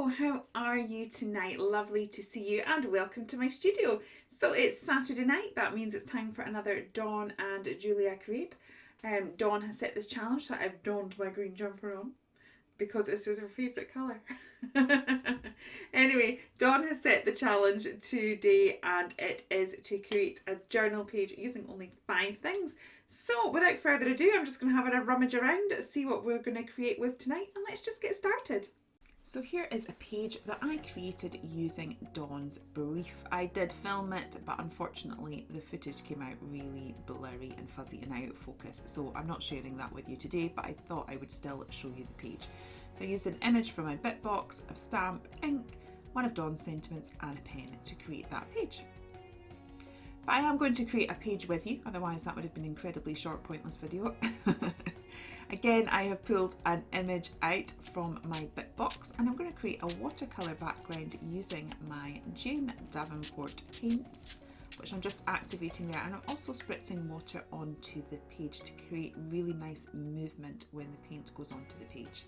Hello, how are you tonight? Lovely to see you and welcome to my studio. So it's Saturday night, that means it's time for another Dawn and Julia Create. Dawn has set this challenge, so I've donned my green jumper on because it's her favourite colour. Anyway, Dawn has set the challenge today and it is to create a journal page using only 5 things. So without further ado, I'm just going to have a rummage around, see what we're going to create with tonight, and let's just get started. So here is a page that I created using Dawn's brief. I did film it, but unfortunately the footage came out really blurry and fuzzy and out of focus, so I'm not sharing that with you today, but I thought I would still show you the page. So I used an image from my bit box, a stamp, ink, one of Dawn's sentiments and a pen to create that page. But I am going to create a page with you, otherwise that would have been an incredibly short, pointless video. Again, I have pulled an image out from my bit box and I'm going to create a watercolour background using my Jane Davenport paints, which I'm just activating there, and I'm also spritzing water onto the page to create really nice movement when the paint goes onto the page.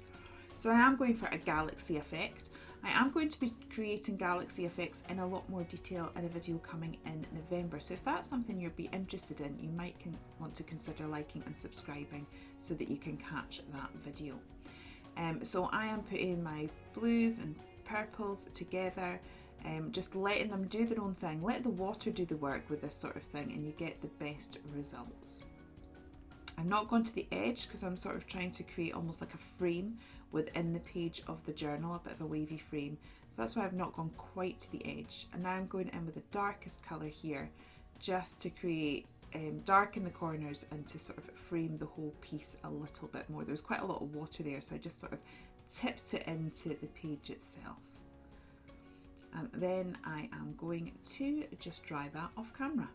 So I am going for a galaxy effect. I am going to be creating galaxy effects in a lot more detail in a video coming in November. So if that's something you'd be interested in, you might want to consider liking and subscribing so that you can catch that video. So I am putting my blues and purples together, just letting them do their own thing. Let the water do the work with this sort of thing and you get the best results. I'm not going to the edge because I'm sort of trying to create almost like a frame within the page of the journal, a bit of a wavy frame. So that's why I've not gone quite to the edge. And now I'm going in with the darkest colour here just to create darken the corners and to sort of frame the whole piece a little bit more. There's quite a lot of water there, so I just sort of tipped it into the page itself. And then I am going to just dry that off camera.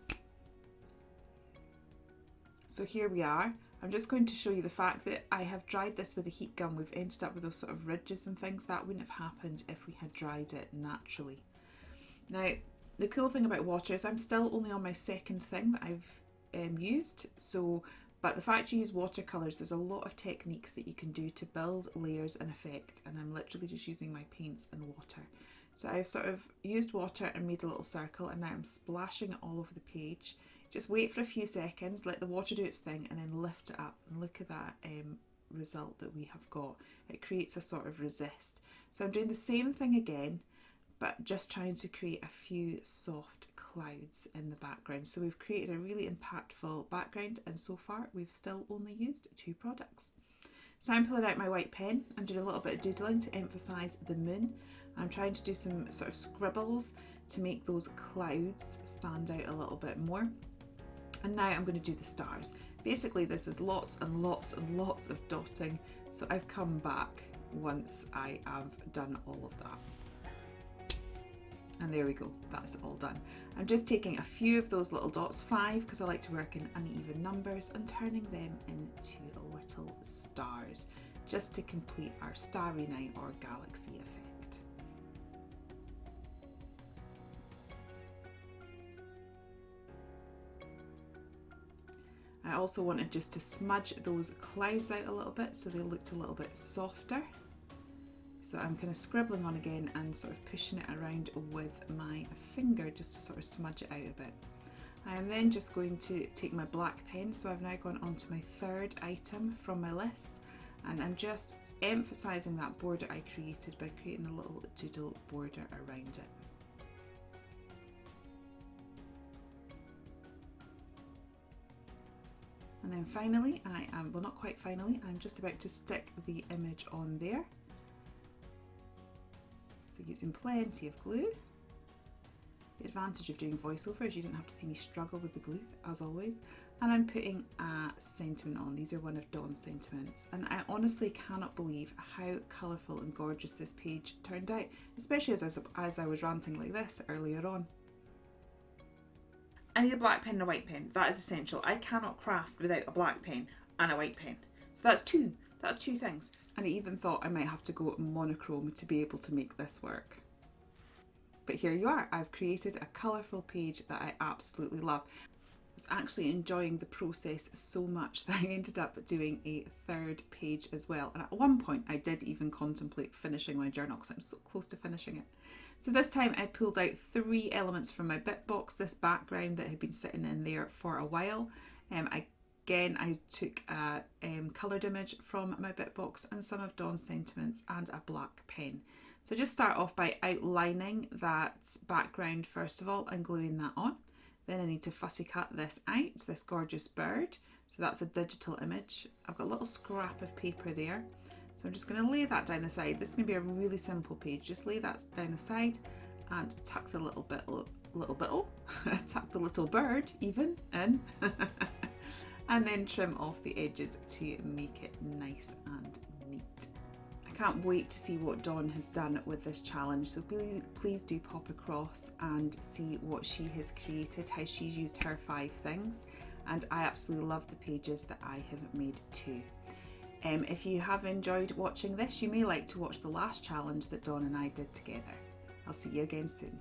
So here we are. I'm just going to show you the fact that I have dried this with a heat gun. We've ended up with those sort of ridges and things. That wouldn't have happened if we had dried it naturally. Now, the cool thing about water is I'm still only on my second thing that I've used. But the fact you use watercolours, there's a lot of techniques that you can do to build layers and effect. And I'm literally just using my paints and water. So I've sort of used water and made a little circle, and now I'm splashing it all over the page. Just wait for a few seconds, let the water do its thing, and then lift it up and look at that result that we have got. It creates a sort of resist. So I'm doing the same thing again, but just trying to create a few soft clouds in the background. So we've created a really impactful background, and so far we've still only used 2 products. So I'm pulling out my white pen. I'm doing a little bit of doodling to emphasise the moon. I'm trying to do some sort of scribbles to make those clouds stand out a little bit more. And now I'm going to do the stars. Basically this is lots and lots and lots of dotting, so I've come back once I have done all of that. And there we go, that's all done. I'm just taking a few of those little dots, 5 because I like to work in uneven numbers, and turning them into little stars, just to complete our starry night or galaxy effect. I also wanted just to smudge those clouds out a little bit so they looked a little bit softer. So I'm kind of scribbling on again and sort of pushing it around with my finger just to sort of smudge it out a bit. I am then just going to take my black pen, so I've now gone on to my 3rd item from my list, and I'm just emphasising that border I created by creating a little doodle border around it. And then finally, well, not quite finally, I'm just about to stick the image on there. So using plenty of glue. The advantage of doing voiceover is you don't have to see me struggle with the glue, as always. And I'm putting a sentiment on. These are one of Dawn's sentiments. And I honestly cannot believe how colourful and gorgeous this page turned out, especially as I was ranting like this earlier on. I need a black pen and a white pen. That is essential. I cannot craft without a black pen and a white pen. So that's 2. That's 2 things. And I even thought I might have to go monochrome to be able to make this work. But here you are. I've created a colourful page that I absolutely love. was actually enjoying the process so much that I ended up doing a third page as well. And at one point I did even contemplate finishing my journal because I'm so close to finishing it. So this time I pulled out 3 elements from my bit box, this background that had been sitting in there for a while. Again, I took a coloured image from my bit box and some of Dawn's sentiments and a black pen. So just start off by outlining that background first of all and gluing that on. Then I need to fussy cut this out, this gorgeous bird. So that's a digital image. I've got a little scrap of paper there. So I'm just going to lay that down the side. This is going to be a really simple page. Just lay that down the side and tuck the tuck the little bird even in. And then trim off the edges to make it nice and neat. I can't wait to see what Dawn has done with this challenge, so please do pop across and see what she has created, how she's used her 5 things, and I absolutely love the pages that I have made too. If you have enjoyed watching this, you may like to watch the last challenge that Dawn and I did together. I'll see you again soon.